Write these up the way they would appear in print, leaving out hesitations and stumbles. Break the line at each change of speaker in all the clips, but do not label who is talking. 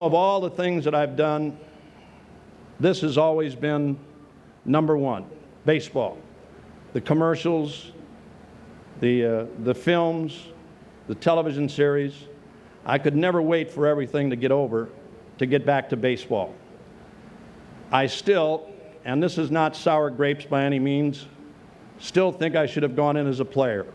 Of all the things that I've done, this has always been number one, baseball. The commercials, the films, the television series. I could never wait for everything to get over to get back to baseball. I still, and this is not sour grapes by any means, still think I should have gone in as a player.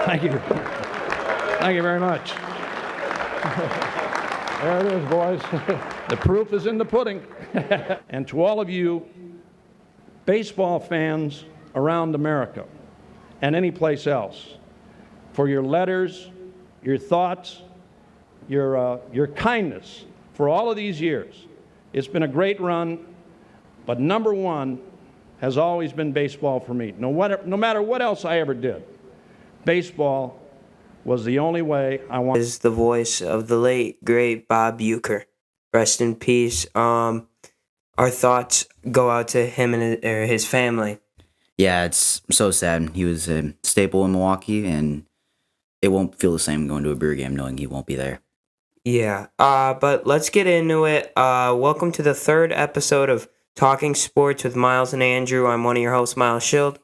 Thank you. Thank you very much. There it is, boys. The proof is in the pudding. And to all of you baseball fans around America and any place else, for your letters, your thoughts, your kindness for all of these years. It's been a great run, but number one has always been baseball for me. No matter what else I ever did, baseball was the only way I wanted.
Is the voice of the late, great Bob Uecker. Rest in peace. Our thoughts go out to him and his family.
Yeah, it's so sad. He was a staple in Milwaukee, and it won't feel the same going to a beer game knowing he won't be there.
Yeah, but let's get into it. Welcome to the third episode of Talking Sports with Miles and Andrew. I'm one of your hosts, Miles Schild.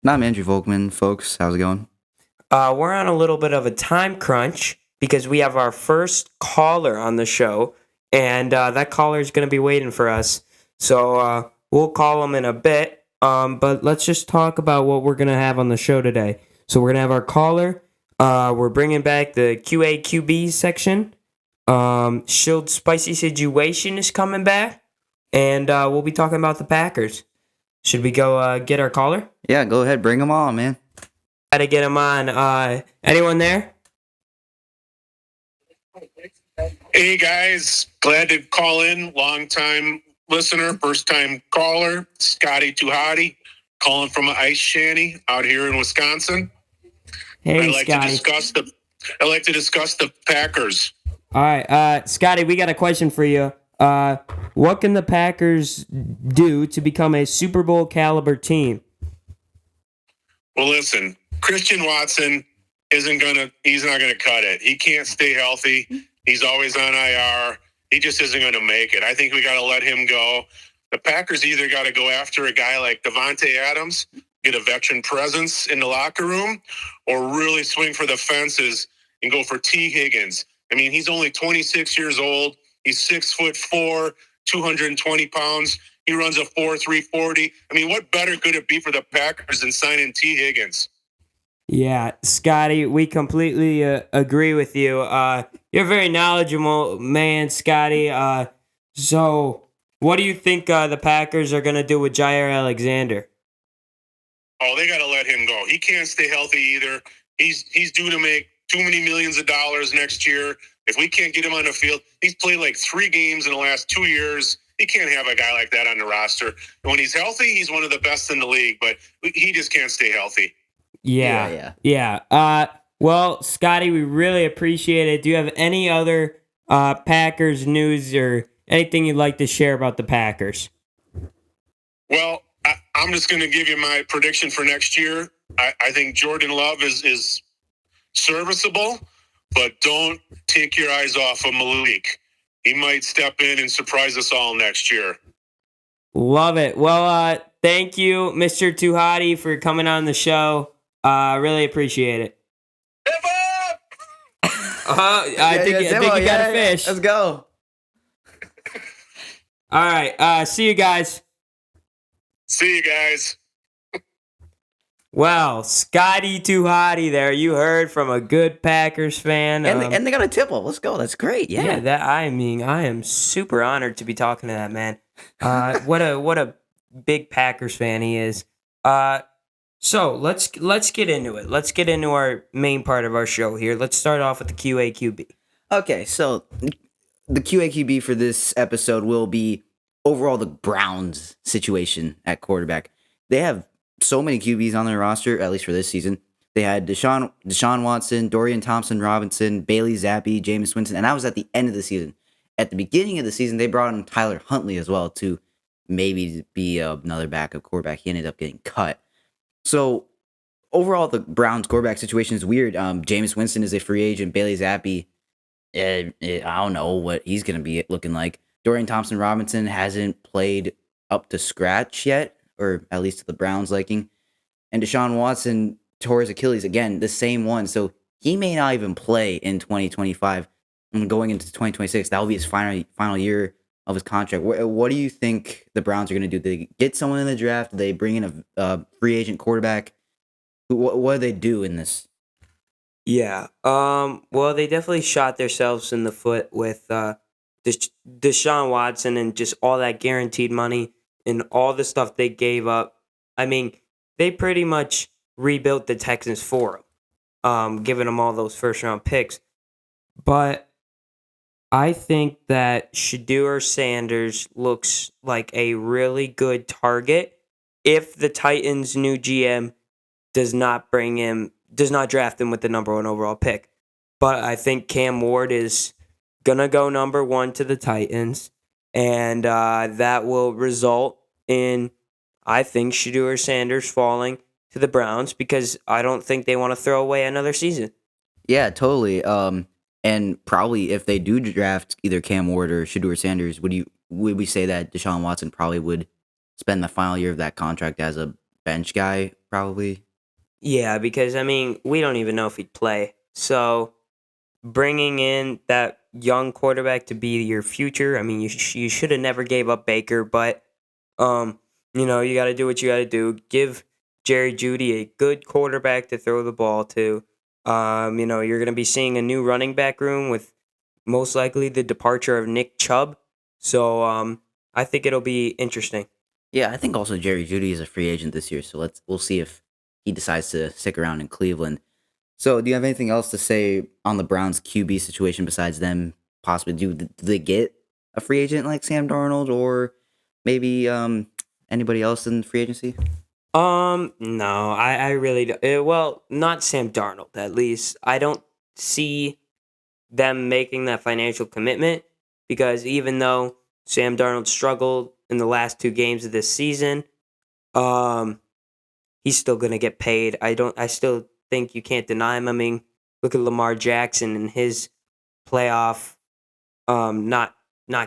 And I'm Andrew Volkman, folks. How's it going?
We're on a little bit of a time crunch because we have our first caller on the show, and that caller is going to be waiting for us. So we'll call him in a bit, but let's just talk about what we're going to have on the show today. So we're going to have our caller. We're bringing back the QAQB section. SCHILD'S SPICY SITUATION is coming back, and we'll be talking about the Packers. Should we go get our caller?
Yeah, go ahead. Bring him on, man.
Got to get him on. Anyone there?
Hey, guys. Glad to call in. Long-time listener, first-time caller, Scottie Tohottie, calling from an ice shanty out here in Wisconsin.
Hey,
I'd like to discuss the Packers.
All right, Scottie, we got a question for you. What can the Packers do to become a Super Bowl caliber team?
Well, listen, Christian Watson he's not going to cut it. He can't stay healthy. He's always on IR. He just isn't going to make it. I think we got to let him go. The Packers either got to go after a guy like Davante Adams, get a veteran presence in the locker room, or really swing for the fences and go for T. Higgins. I mean, he's only 26 years old. He's 6'4", 220 pounds. He runs a 4.3 40. I mean, what better could it be for the Packers than signing T. Higgins?
Yeah, Scottie, we completely agree with you. You're a very knowledgeable man, Scottie. So what do you think the Packers are going to do with Jair Alexander?
Oh, they got to let him go. He can't stay healthy either. He's due to make too many millions of dollars next year. If we can't get him on the field, he's played like 3 games in the last 2 years. You can't have a guy like that on the roster. And when he's healthy, he's one of the best in the league, but he just can't stay healthy.
Yeah. Well, Scottie, we really appreciate it. Do you have any other Packers news or anything you'd like to share about the Packers?
Well, I'm just going to give you my prediction for next year. I think Jordan Love is serviceable, but don't take your eyes off of Malik. He might step in and surprise us all next year.
Love it. Well, thank you, Mr. Tohottie, for coming on the show. Really appreciate it. I think you got a fish.
Let's go.
All right. See you guys.
See you guys.
Well, Scottie Tohottie there. You heard from a good Packers fan.
And they got a tip-off. Let's go. That's great. Yeah.
I am super honored to be talking to that man. What a big Packers fan he is. So let's get into it. Let's get into our main part of our show here. Let's start off with the QAQB.
Okay, so the QAQB for this episode will be overall the Browns situation at quarterback. They have so many QBs on their roster, at least for this season. They had Deshaun Watson, Dorian Thompson-Robinson, Bailey Zappi, Jameis Winston, and that was at the end of the season. At the beginning of the season, they brought in Tyler Huntley as well to maybe be another backup quarterback. He ended up getting cut. So overall, the Browns quarterback situation is weird. Jameis Winston is a free agent. Bailey Zappi, I don't know what he's going to be looking like. Dorian Thompson-Robinson hasn't played up to scratch yet, or at least to the Browns' liking. And Deshaun Watson tore his Achilles again, the same one. So he may not even play in 2025. And going into 2026, that will be his final year of his contract. What do you think the Browns are going to do? Do they get someone in the draft? Do they bring in a free agent quarterback? What do they do in this?
Yeah. Well, they definitely shot themselves in the foot with Deshaun Watson and just all that guaranteed money and all the stuff they gave up. I mean, they pretty much rebuilt the Texans for him, giving them all those first-round picks. But I think that Shedeur Sanders looks like a really good target if the Titans' new GM does not draft him with the number 1 overall pick. But I think Cam Ward is gonna go number 1 to the Titans, and that will result in, I think, Shedeur Sanders falling to the Browns because I don't think they want to throw away another season.
Yeah, totally. And probably if they do draft either Cam Ward or Shedeur Sanders, would we say that Deshaun Watson probably would spend the final year of that contract as a bench guy, probably?
Yeah, because, I mean, we don't even know if he'd play. So bringing in that young quarterback to be your future, I mean, you should have never gave up Baker, but, you got to do what you got to do. Give Jerry Jeudy a good quarterback to throw the ball to. You're going to be seeing a new running back room with most likely the departure of Nick Chubb. So I think it'll be interesting.
Yeah, I think also Jerry Jeudy is a free agent this year, so we'll see if he decides to stick around in Cleveland. So, do you have anything else to say on the Browns QB situation besides them possibly do they get a free agent like Sam Darnold or maybe anybody else in free agency?
No, I really don't. Well, not Sam Darnold, at least. I don't see them making that financial commitment because even though Sam Darnold struggled in the last 2 games of this season, he's still going to get paid. I still think you can't deny him. I mean, look at Lamar Jackson and his playoff, not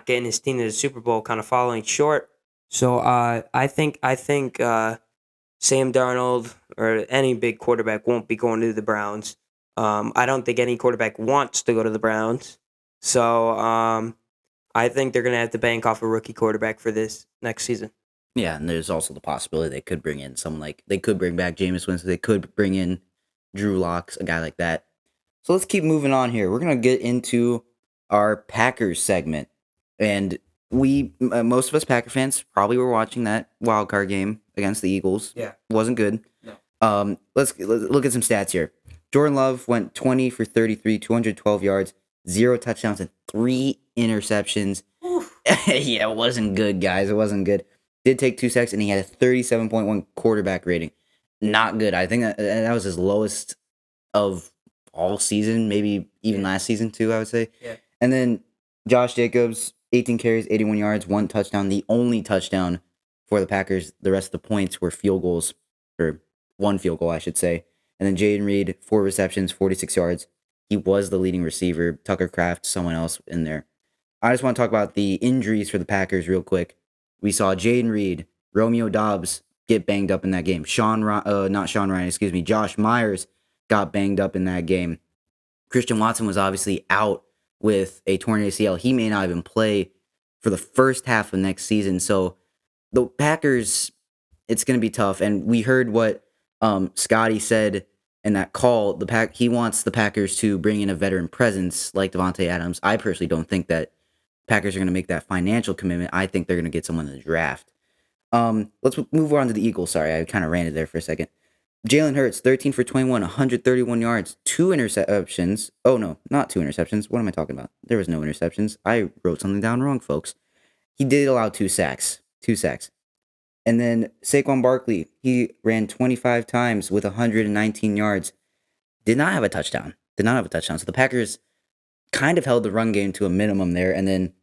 getting his team to the Super Bowl, kind of falling short. So, I think Sam Darnold or any big quarterback won't be going to the Browns. I don't think any quarterback wants to go to the Browns. So I think they're going to have to bank off a rookie quarterback for this next season.
Yeah, and there's also the possibility they could bring in someone they could bring back Jameis Winston. They could bring in Drew Lock, a guy like that. So let's keep moving on here. We're going to get into our Packers segment. And most of us Packer fans probably were watching that wild card game against the Eagles.
Yeah.
Wasn't good.
No.
Let's look at some stats here. Jordan Love went 20 for 33, 212 yards, 0 touchdowns, and 3 interceptions. Yeah, it wasn't good, guys. It wasn't good. Did take 2 sacks, and he had a 37.1 quarterback rating. Not good. I think that was his lowest of all season, maybe even last season too, I would say.
Yeah.
And then Josh Jacobs, 18 carries, 81 yards, 1 touchdown. The only touchdown for the Packers. The rest of the points were field goals, or 1 field goal, I should say. And then Jaden Reed, 4 receptions, 46 yards. He was the leading receiver. Tucker Kraft, someone else in there. I just want to talk about the injuries for the Packers real quick. We saw Jaden Reed, Romeo Doubs get banged up in that game. Josh Myers got banged up in that game. Christian Watson was obviously out with a torn ACL. He may not even play for the first half of next season. So the Packers, it's going to be tough. And we heard what Scottie said in that call. He wants the Packers to bring in a veteran presence like Devontae Adams. I personally don't think that Packers are going to make that financial commitment. I think they're going to get someone in the draft. Let's move on to the Eagles. Sorry, I kind of ranted there for a second. Jalen Hurts, 13 for 21, 131 yards, 2 interceptions. Oh, no, not 2 interceptions. What am I talking about? There was no interceptions. I wrote something down wrong, folks. He did allow 2 sacks. 2 sacks. And then Saquon Barkley, he ran 25 times with 119 yards. Did not have a touchdown. So the Packers kind of held the run game to a minimum there. And then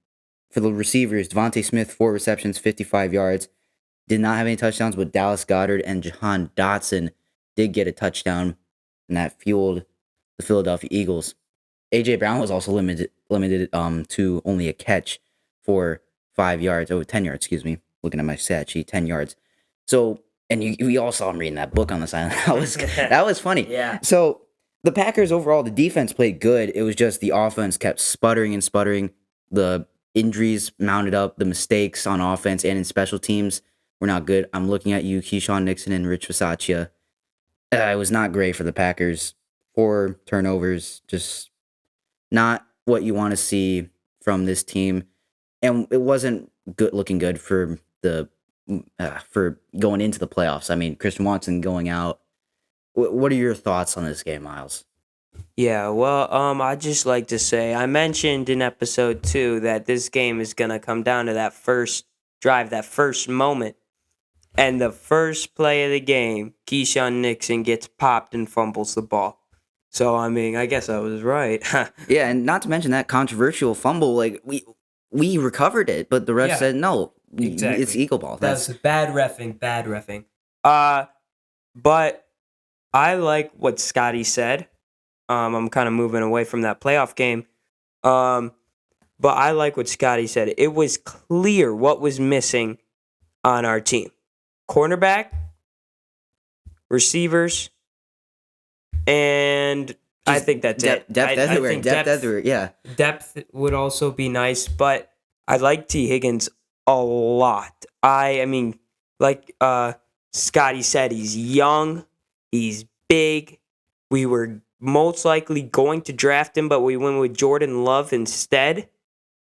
for the receivers, Devontae Smith, 4 receptions, 55 yards. Did not have any touchdowns, but Dallas Goedert and Jahan Dotson did get a touchdown, and that fueled the Philadelphia Eagles. A.J. Brown was also limited to only a catch for 10 yards, excuse me. Looking at my stat sheet, 10 yards. So, and we all saw him reading that book on the sideline. That was funny.
Yeah.
So, the Packers overall, the defense played good. It was just the offense kept sputtering and sputtering. The injuries mounted up. The mistakes on offense and in special teams were not good. I'm looking at you, Keyshawn Nixon and Rich Bisaccia. It was not great for the Packers. 4 turnovers, just not what you want to see from this team. And it wasn't looking good for for going into the playoffs. I mean, Christian Watson going out. What are your thoughts on this game, Miles?
Yeah, well, I'd just like to say, I mentioned in episode 2 that this game is going to come down to that first drive, that first moment. And the first play of the game, Keyshawn Nixon gets popped and fumbles the ball. So, I mean, I guess I was right.
Yeah, and not to mention that controversial fumble. Like, we recovered it, but the ref said no.
Exactly.
It's Eagle ball.
That's bad refing. But I like what Scottie said. I'm kind of moving away from that playoff game. But I like what Scottie said. It was clear what was missing on our team. Cornerback, receivers, and I think that's it.
Depth everywhere. Depth everywhere, yeah.
Depth would also be nice, but I like T. Higgins a lot. I mean, like Scottie said, he's young, he's big. We were most likely going to draft him, but we went with Jordan Love instead.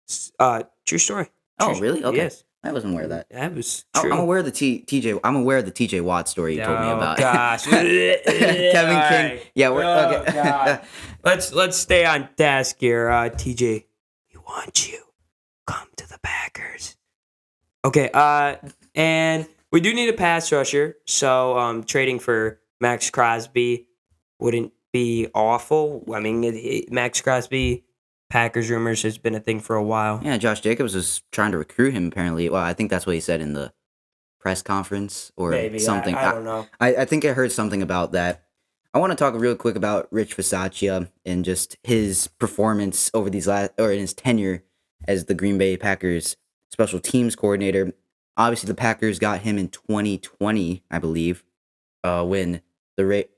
True story.
Really? Okay.
Yes.
I wasn't aware of that.
That was true.
I'm aware of the TJ Watt story you told me about.
Oh gosh.
Kevin King. Yeah, we're okay.
God. Let's stay on task here. TJ, we want you. Come to the Packers. Okay, and we do need a pass rusher, so trading for Max Crosby wouldn't be awful. I mean, Max Crosby, Packers rumors has been a thing for a while.
Yeah, Josh Jacobs was trying to recruit him, apparently. Well, I think that's what he said in the press conference or
Maybe,
something.
I don't know.
I think I heard something about that. I want to talk real quick about Rich Bisaccia and just his performance over these in his tenure as the Green Bay Packers special teams coordinator. Obviously, the Packers got him in 2020, I believe, when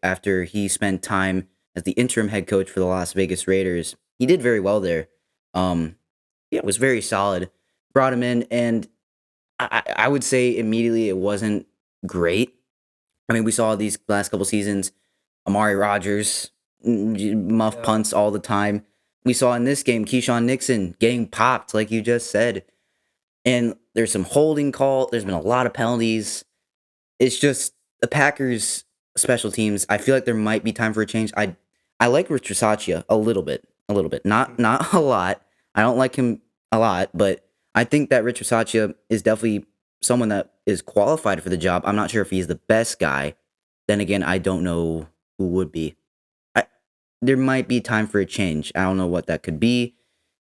after he spent time as the interim head coach for the Las Vegas Raiders. He did very well there. It was very solid. Brought him in, and I would say immediately it wasn't great. I mean, we saw these last couple seasons, Amari Rodgers, muff punts all the time. We saw in this game, Keyshawn Nixon getting popped, like you just said. And there's some holding call. There's been a lot of penalties. It's just the Packers special teams. I feel like there might be time for a change. I like Rich Bisaccia a little bit, not a lot. I don't like him a lot, but I think that Rich Bisaccia is definitely someone that is qualified for the job. I'm not sure if he's the best guy. Then again, I don't know who would be. There might be time for a change. I don't know what that could be.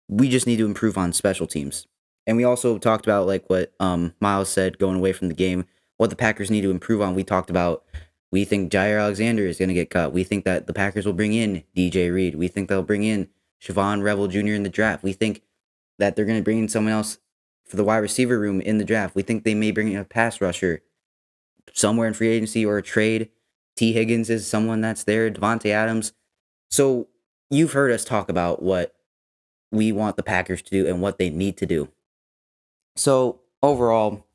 We just need to improve on special teams. And we also talked about like what Miles said going away from the game, what the Packers need to improve on. We talked about we think Jair Alexander is going to get cut. We think that the Packers will bring in DJ Reed. We think they'll bring in Siobhan Revel Jr. in the draft. We think that they're going to bring in someone else for the wide receiver room in the draft. We think they may bring in a pass rusher somewhere in free agency or a trade. T. Higgins is someone that's there. Devontae Adams. So you've heard us talk about what we want the Packers to do and what they need to do. So overall,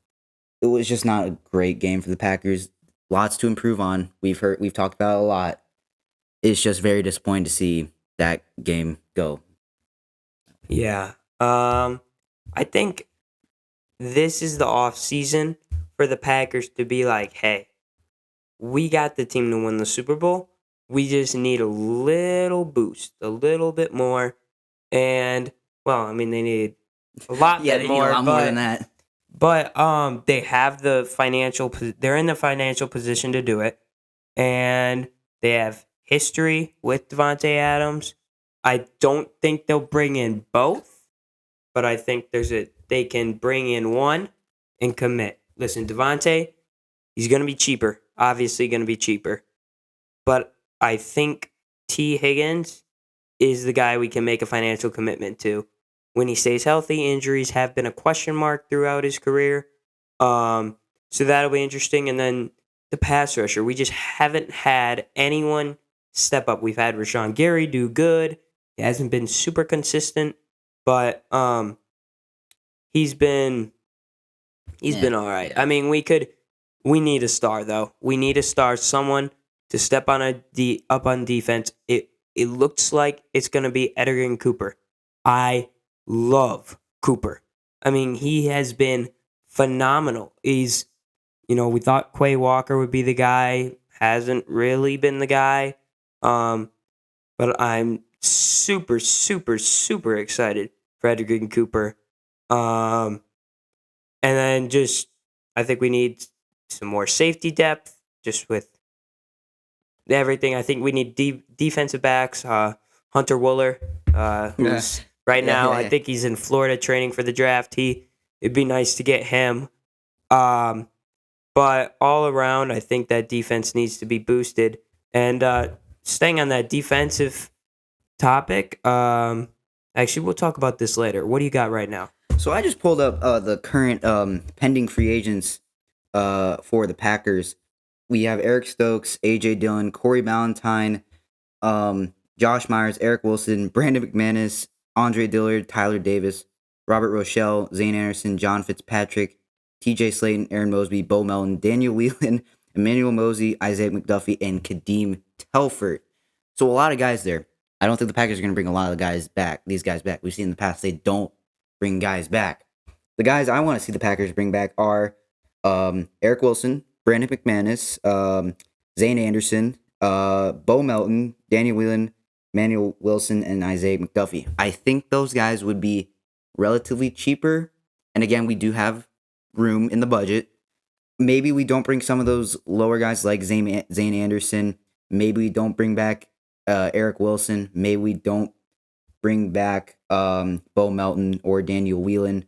it was just not a great game for the Packers. Lots to improve on. We've talked about it a lot. It's just very disappointing to see that game go.
Yeah. I think this is the off season for the Packers to be like, hey, we got the team to win the Super Bowl. We just need a little boost, a little bit more. And, well, I mean, they need a lot
Yeah, they need a lot more than that.
But they have they're in the financial position to do it. And they have history with Devontae Adams. I don't think they'll bring in both, but I think they can bring in one and commit. Listen, Devontae, he's going to be cheaper. Obviously going to be cheaper. but I think T. Higgins is the guy we can make a financial commitment to. When he stays healthy, injuries have been a question mark throughout his career. So that'll be interesting. And then the pass rusher, we just haven't had anyone step up. We've had Rashawn Gary do good. He hasn't been super consistent, but he's been all right. I mean, we need a star though. We need a star, someone to step on up on defense. It looks like it's going to be Edgerrin Cooper. I love Cooper. I mean, he has been phenomenal. He's, we thought Quay Walker would be the guy. Hasn't really been the guy. But I'm super, super, super excited for Edgerrin Cooper. And then I think we need some more safety depth just with everything. I think we need defensive backs. Hunter Wooler, who's right now, I think he's in Florida training for the draft. It'd be nice to get him. But all around, I think that defense needs to be boosted. And staying on that defensive topic, actually, we'll talk about this later. What do you got right now?
So I just pulled up the current pending free agents for the Packers. We have Eric Stokes, A.J. Dillon, Corey Ballantyne, Josh Myers, Eric Wilson, Brandon McManus, Andre Dillard, Tyler Davis, Robert Rochelle, Zane Anderson, John Fitzpatrick, T.J. Slayton, Aaron Mosby, Bo Melton, Daniel Whelan, Emmanuel Mosey, Isaiah McDuffie, and Kadeem Telford. So a lot of guys there. I don't think the Packers are going to bring a lot of these guys back. We've seen in the past they don't bring guys back. The guys I want to see the Packers bring back are Eric Wilson, Brandon McManus, Zane Anderson, Bo Melton, Daniel Whelan, Manuel Wilson, and Isaiah McDuffie. I think those guys would be relatively cheaper. And again, we do have room in the budget. Maybe we don't bring some of those lower guys like Zane Anderson. Maybe we don't bring back Eric Wilson. Maybe we don't bring back Bo Melton or Daniel Whelan.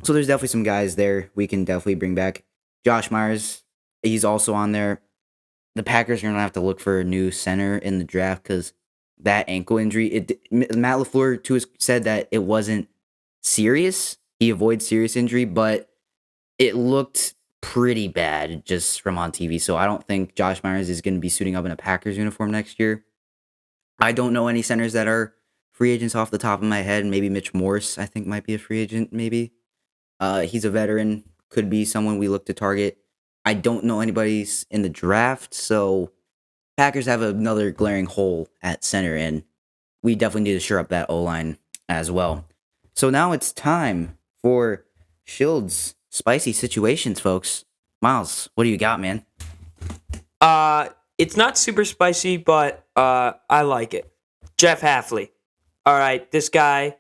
So there's definitely some guys there we can definitely bring back. Josh Myers, he's also on there. The Packers are going to have to look for a new center in the draft because that ankle injury, Matt LaFleur too said that it wasn't serious. He avoids serious injury, but it looked pretty bad just from on TV. So I don't think Josh Myers is going to be suiting up in a Packers uniform next year. I don't know any centers that are free agents off the top of my head. Maybe Mitch Morse, I think, might be a free agent, maybe. He's a veteran, could be someone we look to target. I don't know anybody's in the draft, so Packers have another glaring hole at center, and we definitely need to shore up that O-line as well. So now it's time for Schild's Spicy Situations, folks. Miles, what do you got, man?
It's not super spicy, but I like it. Jeff Hafley. All right, this guy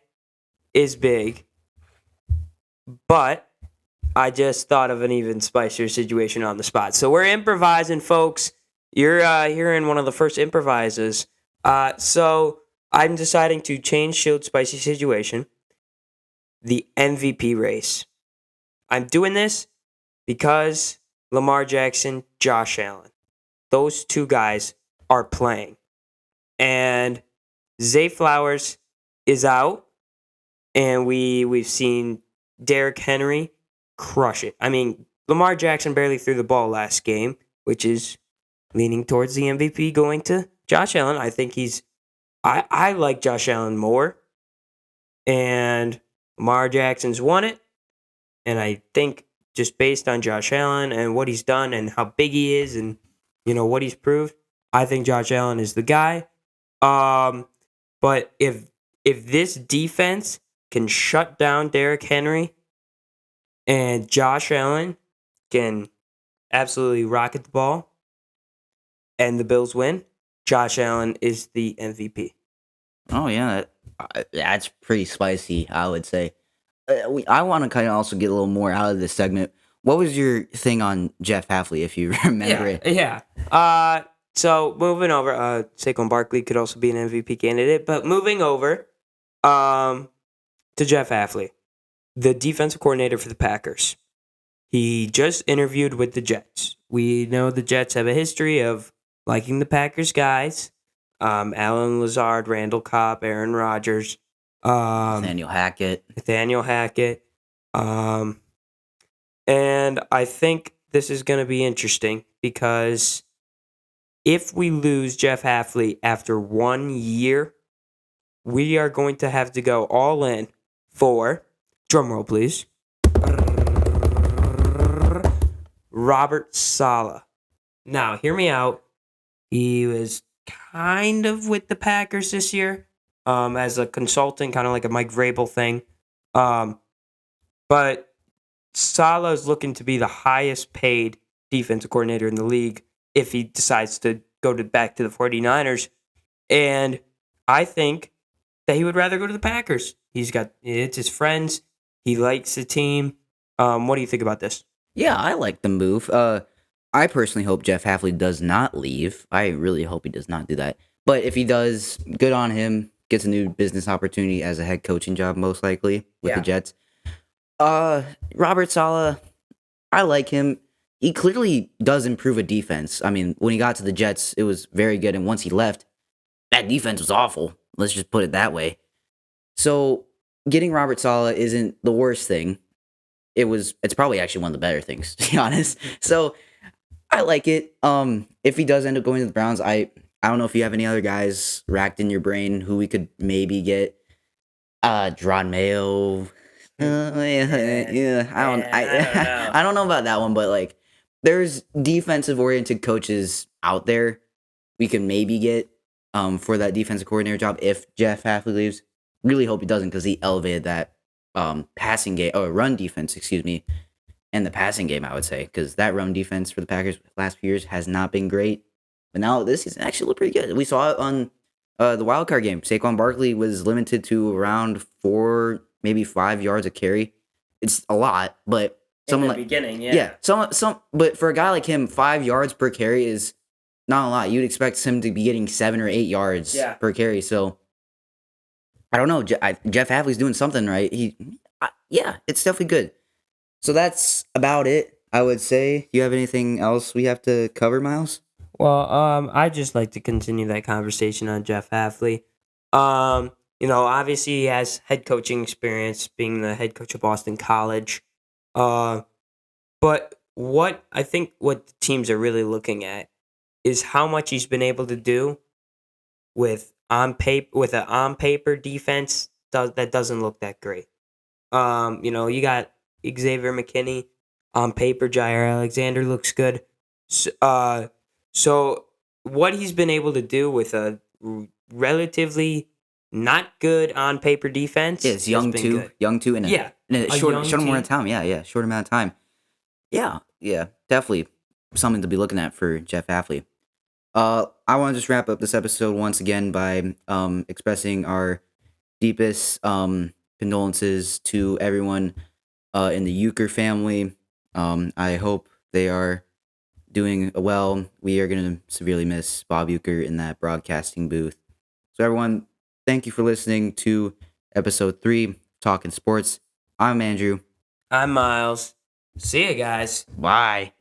is big, but I just thought of an even spicier situation on the spot. So we're improvising, folks. You're hearing one of the first improvisers. So I'm deciding to change Schild's Spicy Situation, the MVP race. I'm doing this because Lamar Jackson, Josh Allen, those two guys are playing. And Zay Flowers is out, and we've seen Derrick Henry crush it. I mean, Lamar Jackson barely threw the ball last game, which is leaning towards the MVP going to Josh Allen. I think I like Josh Allen more, and Lamar Jackson's won it. And I think just based on Josh Allen and what he's done and how big he is and, what he's proved, I think Josh Allen is the guy. But if this defense can shut down Derrick Henry and Josh Allen can absolutely rocket the ball and the Bills win, Josh Allen is the MVP.
Oh, yeah. That's pretty spicy, I would say. I want to kind of also get a little more out of this segment. What was your thing on Jeff Hafley, if you remember it?
Yeah. So moving over, Saquon Barkley could also be an MVP candidate, but moving over to Jeff Hafley, the defensive coordinator for the Packers. He just interviewed with the Jets. We know the Jets have a history of liking the Packers guys. Alan Lazard, Randall Cobb, Aaron Rodgers,
Nathaniel Hackett.
And I think this is going to be interesting because if we lose Jeff Hafley after 1 year, we are going to have to go all in for, drumroll please, Robert Saleh. Now, hear me out. He was kind of with the Packers this year as a consultant, kind of like a Mike Vrabel thing. But Saleh is looking to be the highest paid defensive coordinator in the league if he decides to go back to the 49ers. And I think that he would rather go to the Packers. It's his friends. He likes the team. What do you think about this?
Yeah, I like the move. I personally hope Jeff Hafley does not leave. I really hope he does not do that. But if he does, good on him. Gets a new business opportunity as a head coaching job, most likely, with the Jets. Robert Saleh, I like him. He clearly does improve a defense. I mean, when he got to the Jets, it was very good. And once he left, that defense was awful. Let's just put it that way. So getting Robert Saleh isn't the worst thing. It's probably actually one of the better things, to be honest. So I like it. If he does end up going to the Browns, I don't know if you have any other guys racked in your brain who we could maybe get. Dron Mayo. I don't know about that one, but like there's defensive oriented coaches out there we can maybe get for that defensive coordinator job if Jeff Hafley leaves. Really hope he doesn't because he elevated that passing game or run defense, and the passing game, I would say, because that run defense for the Packers the last few years has not been great. But now this season actually looked pretty good. We saw it on the wild card game. Saquon Barkley was limited to around 4, maybe 5 yards a carry. It's a lot, but someone like
beginning,
but for a guy like him, 5 yards per carry is not a lot. You'd expect him to be getting 7 or 8 yards per carry. So I don't know. Jeff Hafley's doing something right. It's definitely good. So that's about it, I would say. Do you have anything else we have to cover, Miles?
Well, I'd just like to continue that conversation on Jeff Hafley. Obviously he has head coaching experience, being the head coach of Boston College. But what the teams are really looking at is how much he's been able to do with an on-paper defense that doesn't look that great. You got Xavier McKinney on paper. Jair Alexander looks good. So what he's been able to do with a relatively not good on paper defense,
it's young too, in a short amount of time. Short amount of time. Yeah, definitely something to be looking at for Jeff Hafley. I want to just wrap up this episode once again by expressing our deepest condolences to everyone in the Uecker family. I hope they are doing well. We are going to severely miss Bob Uecker in that broadcasting booth. So everyone, thank you for listening to episode 3, Talking Sports. I'm Andrew.
I'm Miles. See you guys.
Bye.